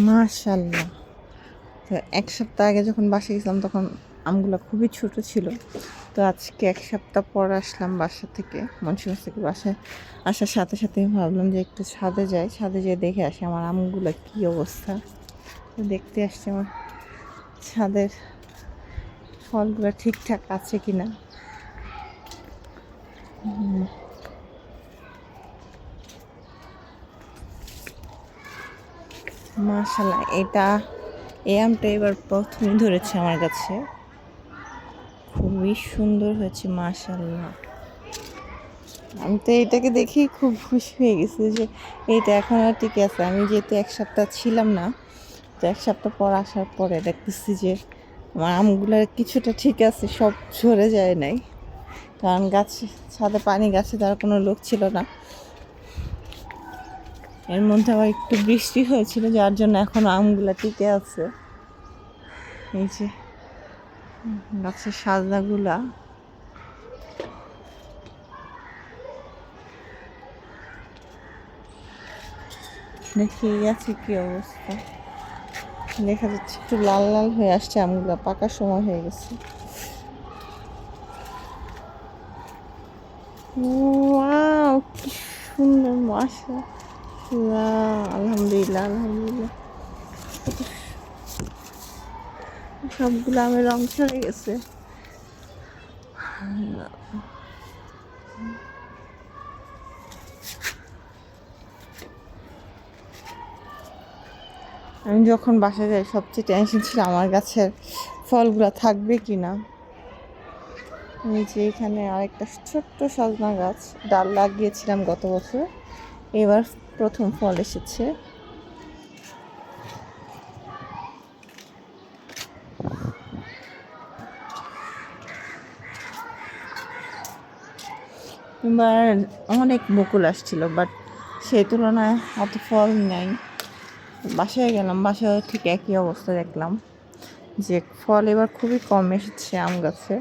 মাশাল্লাহ। তো ১ সপ্তাহ আগে যখন বাসায় গেছিলাম তখন আমগুলো খুবই ছোট ছিল। তো আজকে ১ সপ্তাহ পর আসলাম বাসা থেকে, মুন্সিগঞ্জ থেকে বাসায় আসার সাথে সাথে ভাবলাম যে একটু ছাদে যাই, ছাদে যেয়ে দেখে আসি আমার আমগুলো কী অবস্থা। তো দেখতে আসছি আমার ছাদের ফলগুলো ঠিকঠাক আছে কিনা। মাশাল্লাহ, এই আমটা এবার প্রথমই ধরেছে আমার কাছে, খুবই সুন্দর হয়েছে মাশাল্লাহ। আমি তো এটাকে দেখেই খুব খুশি হয়ে গেছি যে এইটা এখন আর টিকে আছে। আমি যেহেতু ১ সপ্তাহ ছিলাম না, তো ১ সপ্তাহ পর আসার পরে দেখতেছি যে আমার আমগুলো কিছুটা ঠিক আছে, সব ঝরে যায় নাই, কারণ ছাদে পানি গাছে দেওয়ার কোনো লোক ছিল না। এর মধ্যে আবার একটু বৃষ্টি হয়েছিল, যার জন্য এখন আমগুলো টিকে আছে। এই যে গাছের সাজনাগুলা দেখি আছে কি অবস্থা। দেখা যাচ্ছে একটু লাল লাল হয়ে আসছে, আমগুলো পাকার সময় হয়ে গেছে। ওয়াও, কি সুন্দর মাশাআল্লাহ, আলহামদুলিল্লাহ আলহামদুলিল্লাহ। সবগুলো আমের রং চলে গেছে। আমি যখন বাসায় যাই সবচেয়ে টেনশন ছিল আমার গাছের ফলগুলো থাকবে কি না। এই যে এখানে আরেকটা ছোট্ট সজনা গাছ, ডাল লাগিয়েছিলাম গত বছর, এবার প্রথম ফল এসেছে। এবার অনেক বকুল আসছিল, বাট সেই তুলনায় অত ফল নাই। বাসায় গেলাম, বাসায় ঠিক একই অবস্থা দেখলাম যে ফল এবার খুবই কম এসেছে আম গাছে।